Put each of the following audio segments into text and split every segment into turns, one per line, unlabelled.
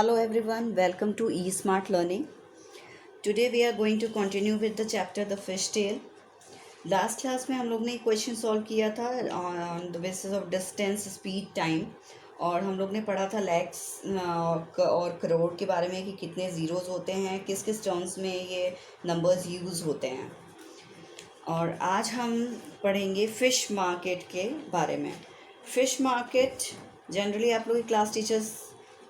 Hello everyone, welcome to eSmart Learning. Today we are going to continue with the chapter The Fish Tale. Last class में हम लोग ने एक question solve किया था on the basis of distance speed time, और हम लोग ने पढ़ा था लैक्स और करोड़ के बारे में कि कितने ज़ीरोज़ होते हैं, किस किस टर्म्स में ये नंबर्स यूज़ होते हैं। और आज हम पढ़ेंगे फ़िश मार्केट के बारे में। फ़िश मार्केट जनरली आप लोग की क्लास टीचर्स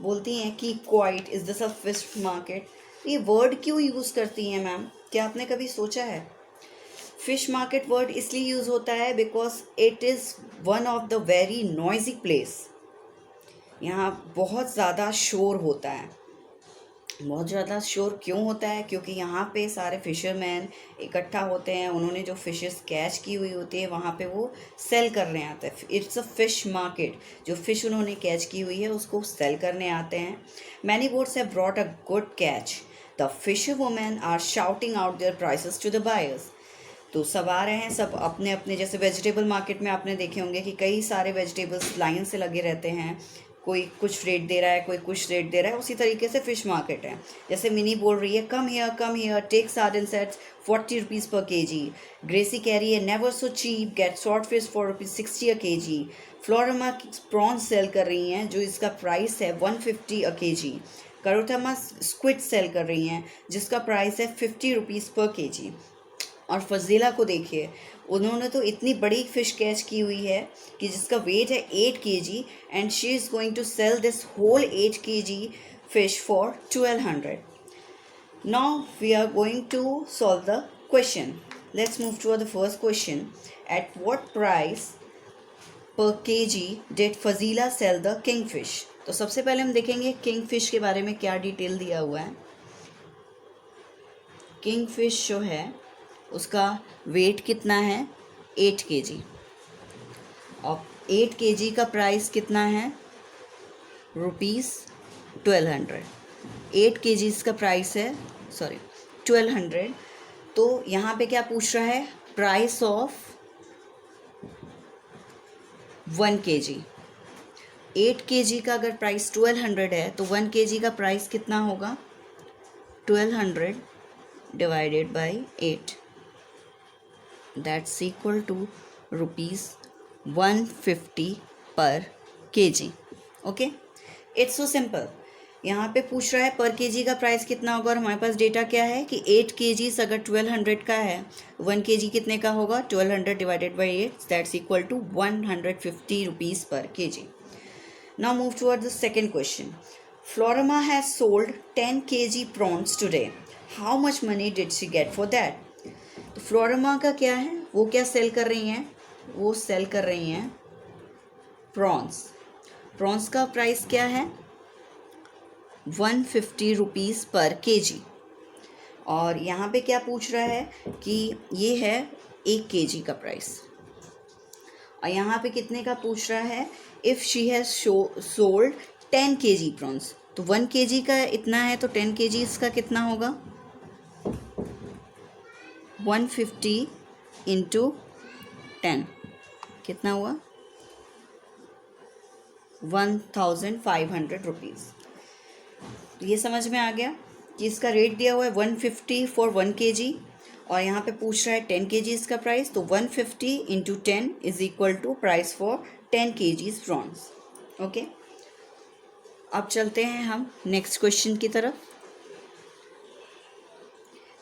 बोलती हैं कि quite is this a fish market. ये वर्ड क्यों यूज़ करती हैं मैम, क्या आपने कभी सोचा है? फिश मार्केट वर्ड इसलिए यूज़ होता है because it is one of the very noisy place. यहाँ बहुत ज़्यादा शोर होता है। बहुत ज़्यादा शोर क्यों होता है? क्योंकि यहाँ पे सारे फिशरमैन इकट्ठा होते हैं, उन्होंने जो फिशेस कैच की हुई होती है वहाँ पे वो सेल करने आते हैं। It's a fish market. जो फिश उन्होंने कैच की हुई है उसको सेल करने आते हैं। Many boats have brought a good catch. The fisher women are shouting out their prices to the buyers. तो सब आ रहे हैं, सब अपने अपने, जैसे वेजिटेबल मार्केट में आपने देखे होंगे कि कई सारे वेजिटेबल्स लाइन से लगे रहते हैं, कोई कुछ रेट दे रहा है, कोई कुछ रेट दे रहा है। उसी तरीके से फ़िश मार्केट है। जैसे मिनी बोल रही है come here take sardine sets 40 rupees per kg। Gracy कह रही है never so cheap, get short fish for ₹60 a kg। Florama prawns sell कर रही हैं जो इसका प्राइस है 150 a kg। करोथमा स्क्विड सेल कर रही हैं जिसका प्राइस है 50 रुपीज़ पर kg। और फजीला को देखिए, उन्होंने तो इतनी बड़ी फ़िश कैच की हुई है कि जिसका वेट है 8 kg and she is going to sell this whole 8 kg fish for 1200. Now we are going to solve the question. Let's move to the first question. At what price per kg did Fazila sell the kingfish? तो सबसे पहले हम देखेंगे kingfish के बारे में क्या detail दिया हुआ है। किंगफिश जो है उसका वेट कितना है 8 kg, और 8 kg का प्राइस कितना है ₹1200। 8 kg इसका प्राइस है 1200। तो यहाँ पे क्या पूछ रहा है? Price of 1 kg। 8 kg का अगर प्राइस 1200 है तो 1 kg का प्राइस कितना होगा? 1200 divided by 8, that's equal to ₹150 per kg। Okay, it's so simple. यहाँ पे पूछ रहा है पर kg का प्राइस कितना होगा, और हमारे पास डेटा क्या है कि 8 kg अगर 1200 का है, 1 kg कितने का होगा? 1200 divided by 8, that's equal to 150 rupees per kg। Now move toward the second question. Florama has sold 10 kg prawns today, how much money did she get for that? तो फ्लोरमा का क्या है, वो क्या सेल कर रही हैं? वो सेल कर रही हैं प्रॉन्स। प्रॉन्स का प्राइस क्या है? 150 रुपीज़ पर kg। और यहाँ पे क्या पूछ रहा है कि ये है 1 kg का प्राइस, और यहाँ पे कितने का पूछ रहा है? If she has sold 10 kg prawns, तो 1 kg का इतना है तो 10 kg इसका कितना होगा? 150 इंटू 10 कितना हुआ? 1500 रुपीज़। ये समझ में आ गया कि इसका रेट दिया हुआ है 150 फॉर 1 kg, और यहाँ पे पूछ रहा है 10 kg इसका प्राइस, तो 150 into 10 is equal to price for 10 kg prawns. Okay, अब चलते हैं हम नेक्स्ट क्वेश्चन की तरफ।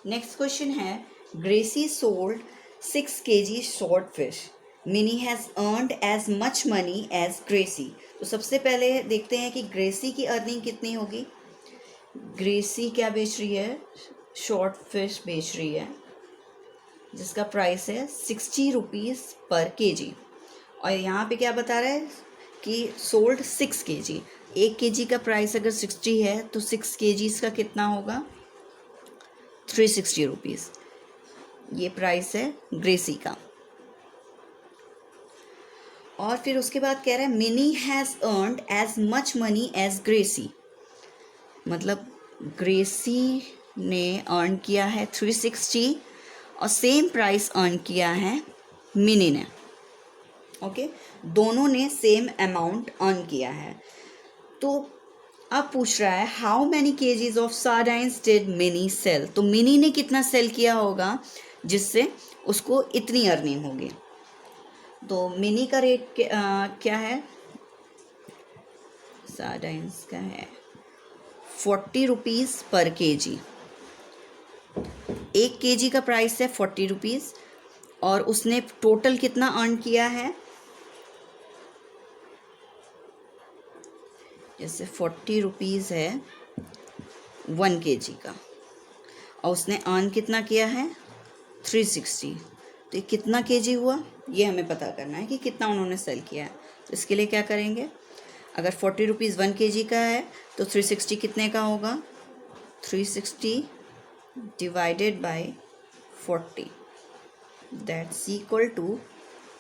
नेक्स्ट क्वेश्चन है Gracy sold 6 kg short fish, Mini has earned as much money as Gracy. तो सबसे पहले देखते हैं कि ग्रेसी की अर्निंग कितनी होगी। ग्रेसी क्या बेच रही है? शॉर्ट फिश बेच रही है जिसका प्राइस है 60 रुपीज़ पर kg, और यहाँ पे क्या बता रहा है कि सोल्ड 6 kg। 1 kg का प्राइस अगर 60 है तो 6 kg इसका कितना होगा? 360 रुपीज़। ये प्राइस है ग्रेसी का। और फिर उसके बाद कह रहा है Mini has earned as much money as Gracy, मतलब ग्रेसी ने अर्न किया है 360 और सेम प्राइस अर्न किया है मिनी ने। ओके, दोनों ने सेम अमाउंट अर्न किया है। तो अब पूछ रहा है how many KGs of sardines did Mini sell. तो मिनी ने कितना सेल किया होगा जिससे उसको इतनी अर्निंग होगी। तो मिनी का रेट क्या है, सार्डाइन्स का है 40 रुपीज़ पर केजी। 1 केजी का प्राइस है 40 रुपीज़ और उसने टोटल कितना अर्न किया है, जैसे 40 रुपीज़ है 1 केजी का और उसने अर्न कितना किया है 360। तो ये कितना केजी हुआ ये हमें पता करना है कि कितना उन्होंने सेल किया है। तो इसके लिए क्या करेंगे, अगर 40 रुपीज़ 1 केजी का है तो 360 कितने का होगा, 360 divided by 40 that's equal to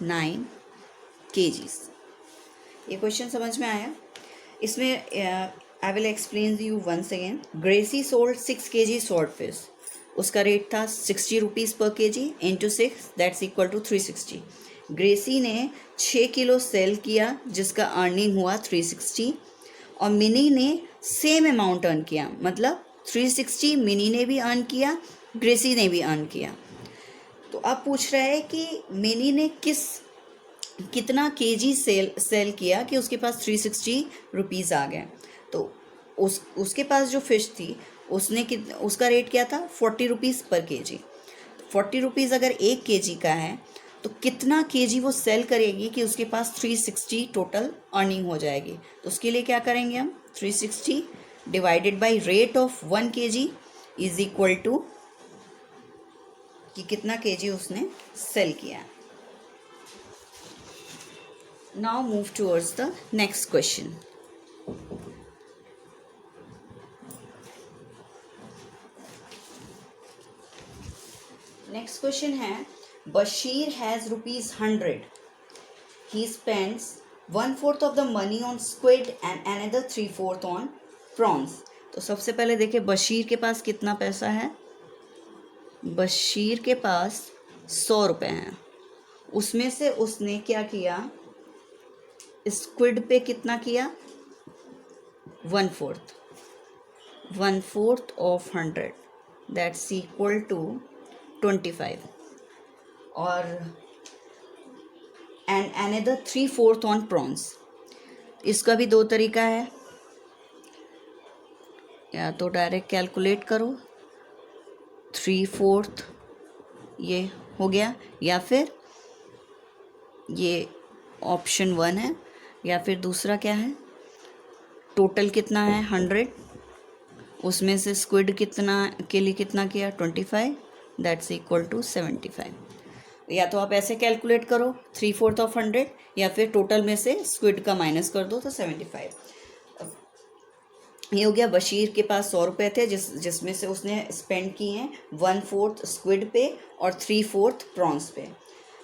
9 KGs. ये क्वेश्चन समझ में आया। इसमें I will explain you once again. Gracy sold 6 KG salt fish, उसका रेट था 60 rupees per KG into 6 that's equal to 360। Gracy ने 6 किलो सेल किया जिसका अर्निंग हुआ 360 और मिनी ने सेम अमाउंट अर्न किया, मतलब 360 मिनी ने भी अर्न किया, ग्रेसी ने भी अर्न किया। तो अब पूछ रहा है कि मिनी ने कितना केजी सेल किया कि उसके पास 360 रुपीज़ आ गए। तो उसके पास जो फ़िश थी उसका रेट क्या था 40 रुपीज़ पर केजी। 40 रुपीज़ अगर 1 केजी का है तो कितना केजी वो सेल करेगी कि उसके पास 360 टोटल अर्निंग हो जाएगी। तो उसके लिए क्या करेंगे हम, 360 divided by rate of 1 KG is equal to कि कितना केजी उसने सेल किया। Now move towards the next question. Next question है, Bashir has ₹100. He spends 1/4 of the money on squid and another 3/4 on prawns. तो सबसे पहले देखिए बशीर के पास कितना पैसा है। बशीर के पास 100 रुपये हैं, उसमें से उसने क्या किया, स्क्विड पे कितना किया 1/4 ऑफ 100 दैट्स इक्वल टू 25 और एंड अनदर 3/4 ऑन प्रॉन्स। इसका भी 2 तरीका है, या तो डायरेक्ट कैलकुलेट करो 3/4 ये हो गया, या फिर ये ऑप्शन 1 है, या फिर दूसरा क्या है, टोटल कितना है 100 उसमें से स्क्विड कितना के लिए कितना किया 25 दैट्स इक्वल टू 75। या तो आप ऐसे कैलकुलेट करो 3/4 ऑफ 100 या फिर टोटल में से स्क्विड का माइनस कर दो तो 75। ये हो गया। बशीर के पास 100 रुपये थे जिसमें से उसने स्पेंड किए हैं 1/4 स्क्विड पे और 3/4 प्रॉन्स पे।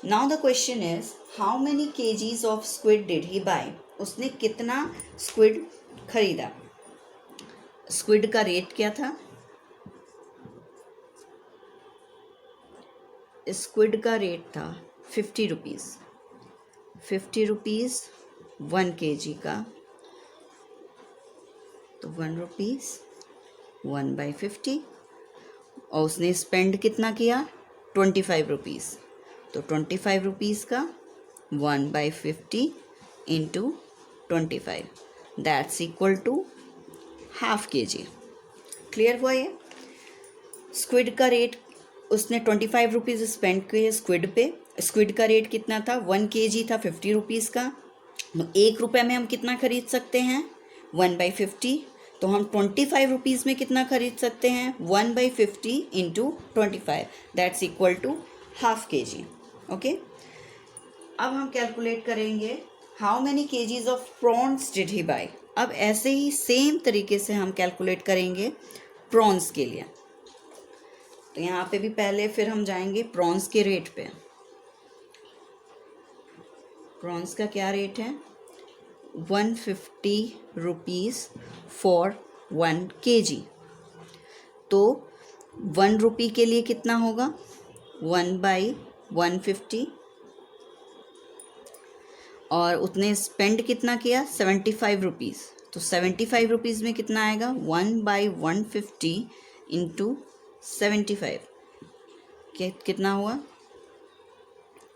Now the question is how many KGs of squid did he buy. उसने कितना स्क्विड खरीदा। स्क्विड का रेट क्या था, स्क्विड का रेट था 50 रुपीज़। 50 रुपीज़ 1 केजी का, तो 1 रुपीज़ 1/50 और उसने स्पेंड कितना किया 25 रुपीज़। तो 25 रुपीज़ का 1/50 into 25 that's equal to ½ KG. Clear हुआ ये। स्क्विड का रेट उसने 25 रुपीज़ स्पेंड किए स्क्विड पे। स्क्विड का रेट कितना था 1 केजी था 50 रुपीज़ का। तो 1 रुपये में हम कितना खरीद सकते हैं 1/50। तो हम 25 रुपीज़ में कितना खरीद सकते हैं 1/50 into 25 that's equal to ½ KG. Okay, अब हम कैलकुलेट करेंगे how many KGs of prawns did he buy. अब ऐसे ही सेम तरीके से हम कैलकुलेट करेंगे प्रॉन्स के लिए। तो यहाँ पे भी पहले फिर हम जाएंगे प्रॉन्स के रेट पे। प्रॉन्स का क्या रेट है 150 रुपीज़ फॉर 1 केजी। तो 1 रुपी के लिए कितना होगा 1/150 और उतने स्पेंड कितना किया 75 रुपीज़। तो 75 रुपीज़ में कितना आएगा, 1/150 इंटू 75 कितना हुआ,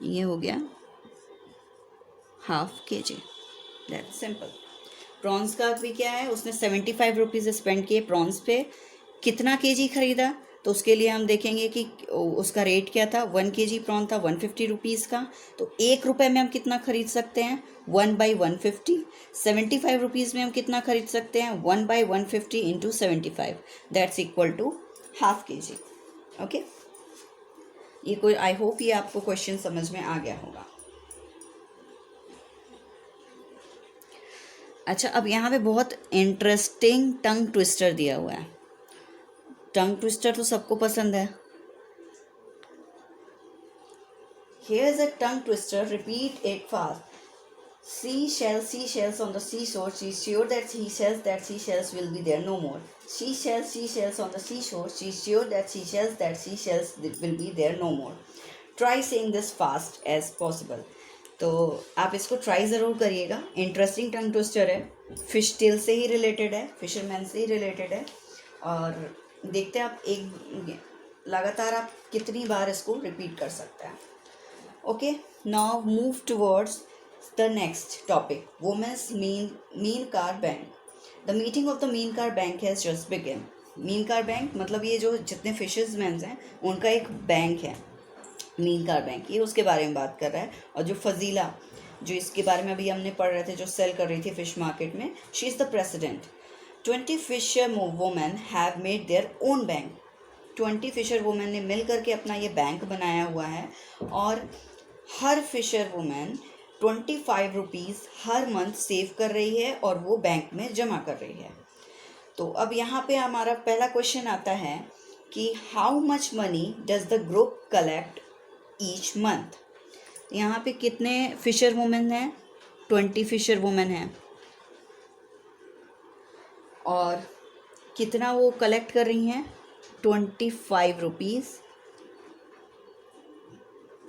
ये हो गया ½ kg। That's simple. प्रॉन्स का भी क्या है, उसने 75 रुपीज़ स्पेंड किए प्रॉन्स पे, कितना केजी खरीदा, तो उसके लिए हम देखेंगे कि उसका रेट क्या था, 1 kg प्रॉन था 150 रुपीज़ का, तो 1 रुपये में हम कितना खरीद सकते हैं, 1/150। 75 रुपीज़ में हम कितना खरीद सकते हैं, 1/150 into 75, that's equal to ½ kg। Okay, ये कोई, आई होप ये आपको क्वेश्चन समझ में आ गया होगा। अच्छा, अब यहाँ पे बहुत इंटरेस्टिंग टंग ट्विस्टर दिया हुआ है। टंग ट्विस्टर तो सबको पसंद है। Here is a tongue twister, repeat it fast. Seashells on the seashore, she's sure that seashells will be there no more. Seashells on the seashore, she's sure that seashells will be there no more. Try saying this fast as possible. तो आप इसको try ज़रूर करिएगा। Interesting tongue twister है, fish tail से ही related है, fisherman से ही related है, और देखते हैं आप एक लगातार आप कितनी बार इसको रिपीट कर सकते हैं। Okay, now move towards the next topic, women's मीन कार bank. The meeting of the मीन कार बैंक हैज़ जस्ट बिगिन। मीन कार बैंक मतलब ये जो जितने फिशर्समैन हैं उनका एक बैंक है, मीन कार बैंक, ये उसके बारे में बात कर रहा है। और जो फजीला, जो इसके बारे में अभी हमने पढ़ रहे थे, जो सेल कर रही थी फिश मार्केट में, she is the president. 20 fisher women have made their own bank. 20 fisher women ने मिल करके अपना ये बैंक बनाया हुआ है, और हर फिशर वुमेन 25 रुपीज़ हर मंथ सेव कर रही है और वो बैंक में जमा कर रही है। तो अब यहाँ पे हमारा पहला क्वेश्चन आता है कि how much money does the group collect each month. यहाँ पे कितने फिशर वुमेन हैं, 20 फिशर वुमेन हैं, और कितना वो कलेक्ट कर रही हैं, 25 रुपीज़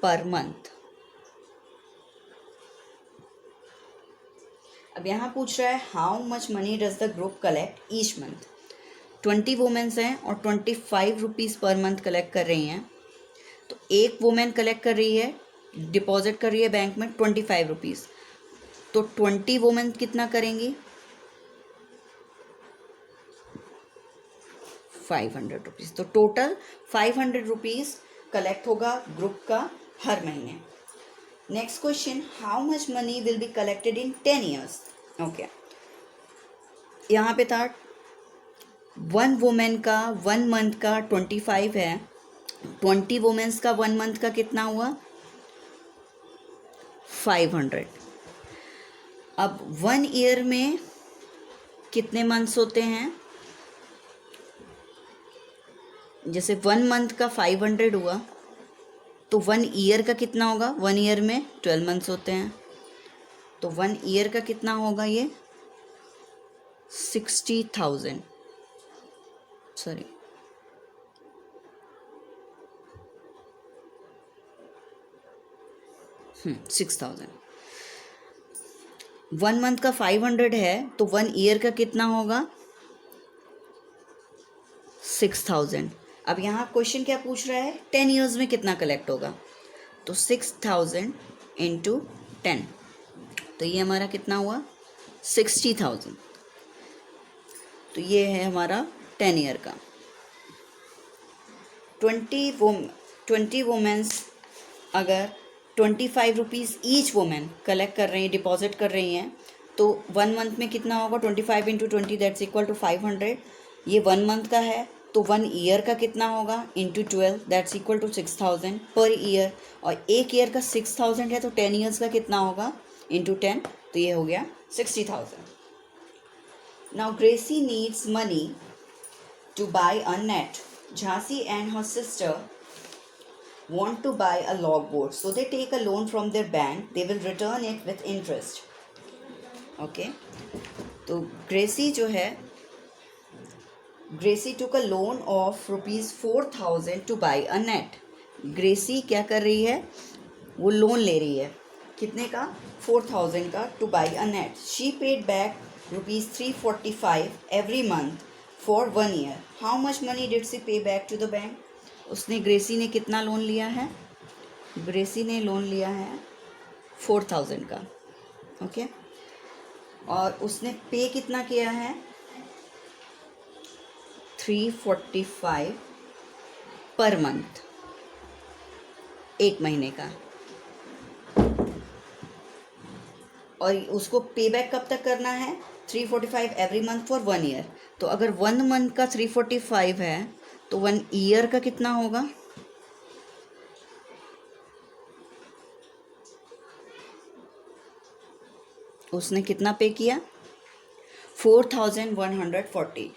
पर मंथ। अब यहाँ पूछ रहा है how much money does the group collect each month. 20 women's हैं और 25 रुपीज़ पर मंथ कलेक्ट कर रही हैं। तो एक वुमेन कलेक्ट कर रही है, डिपॉजिट कर रही है बैंक में 25 रुपीज़, तो 20 वुमेन कितना करेंगी, 500 रुपीज़। तो टोटल 500 रुपीज़ कलेक्ट होगा ग्रुप का हर महीने। Next question, how much money will be collected in 10 years. Okay, यहाँ पे था 1 वुमेन का 1 मंथ का 25 है, 20 वुमेन्स का 1 मंथ का कितना हुआ, 500। अब 1 ईयर में कितने मंथ्स होते हैं, जैसे 1 मंथ का 500 हुआ तो 1 ईयर का कितना होगा, 1 ईयर में 12 मंथ्स होते हैं, तो 1 ईयर का कितना होगा, ये 60,000, सॉरी 6,000। 1 मंथ का 500 है तो 1 ईयर का कितना होगा, 6,000। अब यहाँ क्वेश्चन क्या पूछ रहा है, 10 ईयर्स में कितना कलेक्ट होगा, तो 6,000 इंटू 10, तो ये हमारा कितना हुआ, 60,000। तो ये है हमारा 10 ईयर का। 20 वुमेन्स अगर 25 रुपीज़ ईच वुमेन कलेक्ट कर रही हैं, डिपॉजिट कर रही हैं, तो 1 मंथ में कितना होगा, 25 इंटू 20 दैट्स इक्वल टू 500। ये 1 मंथ का है तो 1 ईयर का कितना होगा, into 12 that's equal to 6,000 per year, और 1 ईयर का 6,000 है तो 10 ईयर्स का कितना होगा, इंटू 10, तो ये हो गया 60,000। Now Gracy needs money to buy a net. Jhansi and her sister want to buy a logboard, so they take a loan from their bank, they will return it with interest. Okay, तो ग्रेसी जो है, Gracy took a loan of ₹4,000 to buy a net. Gracy क्या कर रही है, वो loan ले रही है, कितने का, 4,000 का, to buy a net. She paid back ₹345 every month for 1 year. How much money did she pay back to the bank? उसने ग्रेसी ने कितना लोन लिया है? ग्रेसी ने लोन लिया है 4,000 का, ओके और उसने पे कितना किया है? 345 पर मंथ, एक महीने का, और उसको पे बैक कब तक करना है? 345 एवरी मंथ फॉर 1 ईयर. तो अगर 1 मंथ का 345 है तो 1 ईयर का कितना होगा? उसने कितना पे किया? 4,140.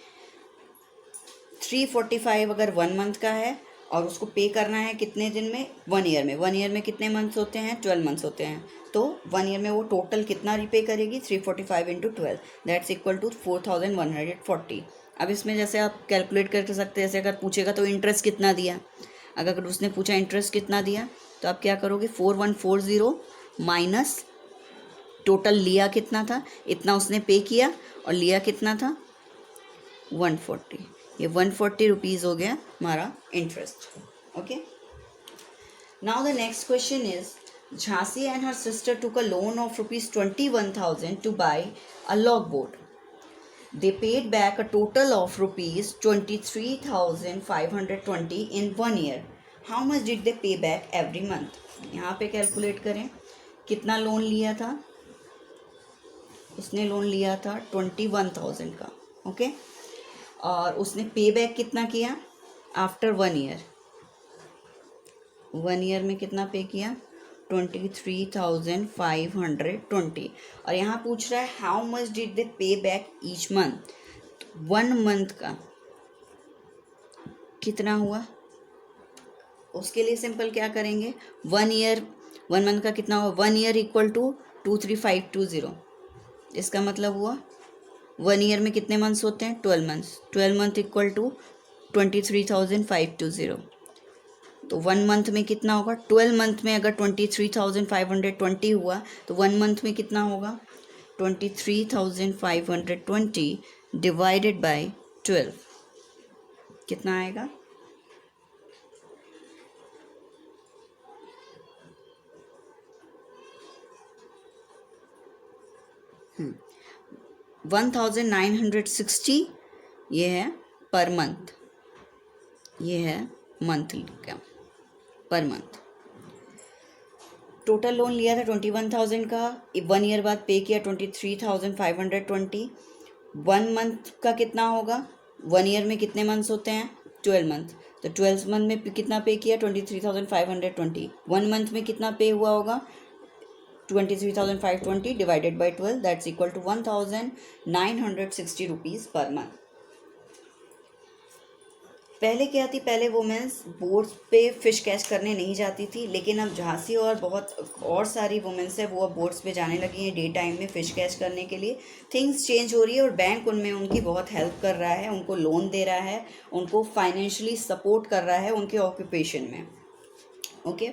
345 अगर 1 मंथ का है और उसको पे करना है कितने दिन में? 1 ईयर में. 1 ईयर में कितने मंथ्स होते हैं? 12 मंथ्स होते हैं. तो 1 ईयर में वो टोटल कितना रिपे करेगी? 345 इंटू 12, दैट्स इक्वल टू 4,140. अब इसमें जैसे आप कैलकुलेट कर सकते हैं, जैसे अगर पूछेगा तो इंटरेस्ट कितना दिया, अगर उसने पूछा इंटरेस्ट कितना दिया तो आप क्या करोगे? 4140 माइनस टोटल लिया कितना था, इतना उसने पे किया, और लिया कितना था? 140. ये 140 रुपीज़ हो गया हमारा interest. Okay, now the next question is Jhansi and her sister took a loan of ₹21,000 to buy a logboat. They paid back a total of ₹23,520 in 1 year. How much did they pay back every month? यहाँ पे calculate करें कितना loan लिया था. उसने loan लिया था 21,000 का, ओके और उसने पे बैक कितना किया? After 1 year. 1 ईयर में कितना पे किया? 23,520. और यहाँ पूछ रहा है हाउ मच डिड दे पे बैक ईच मंथ. 1 मंथ का कितना हुआ? उसके लिए सिंपल क्या करेंगे? 1 ईयर, 1 मंथ का कितना हुआ? 1 ईयर इक्वल टू 23520. इसका मतलब हुआ 1 ईयर में कितने मंथ्स होते हैं? 12 मंथ्स. 12 month equal to 23,520. तो 1 मंथ में कितना होगा? 12 मंथ में अगर 23,520 हुआ तो 1 मंथ में कितना होगा? 23,520 डिवाइडेड बाय 12 कितना आएगा? 1960. ये है पर मंथ, ये है मंथली का पर मंथ. टोटल लोन लिया था 21,000 का, 1 ईयर बाद पे किया 23,520. 1 मंथ का कितना होगा? 1 ईयर में कितने मंथ्स होते हैं? 12 मंथ. तो 12 मंथ में कितना पे किया? 23,520. 1 मंथ में कितना पे हुआ होगा? 23,520 divided by 12, that's equal to 1,960 rupees per month. पहले क्या थी? पहले वुमेन्स बोट्स पे फ़िश कैच करने नहीं जाती थी, लेकिन अब झांसी और बहुत और सारी वुमेन्स है वो अब बोट्स पे जाने लगी हैं डे टाइम में फ़िश कैच करने के लिए. थिंग्स चेंज हो रही है और बैंक उनमें उनकी बहुत हेल्प कर रहा है, उनको लोन दे रहा है, उनको फाइनेंशियली सपोर्ट कर रहा है उनके ऑक्यूपेशन में. ओके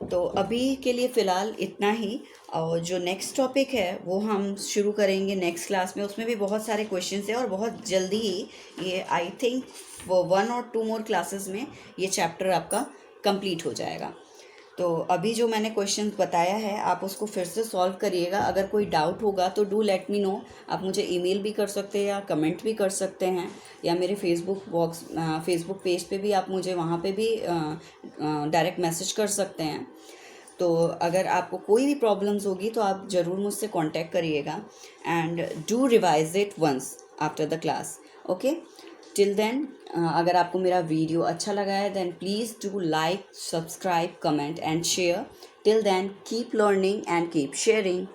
तो अभी के लिए फ़िलहाल इतना ही, और जो नेक्स्ट टॉपिक है वो हम शुरू करेंगे नेक्स्ट क्लास में. उसमें भी बहुत सारे क्वेश्चंस हैं और बहुत जल्दी ही ये आई थिंक 1 और 2 मोर क्लासेस में ये चैप्टर आपका कंप्लीट हो जाएगा. तो अभी जो मैंने क्वेश्चंस बताया है आप उसको फिर से सॉल्व करिएगा. अगर कोई डाउट होगा तो डू लेट मी नो. आप मुझे ईमेल भी कर सकते हैं या कमेंट भी कर सकते हैं, या मेरे फेसबुक पेज पे भी आप मुझे वहाँ पे भी डायरेक्ट मैसेज कर सकते हैं. तो अगर आपको कोई भी प्रॉब्लम्स होगी तो आप ज़रूर मुझसे कांटेक्ट करिएगा. And do revise it once after the class. Okay till then अगर आपको मेरा वीडियो अच्छा लगा है then please do like, subscribe, comment and share. Till then keep learning and keep sharing.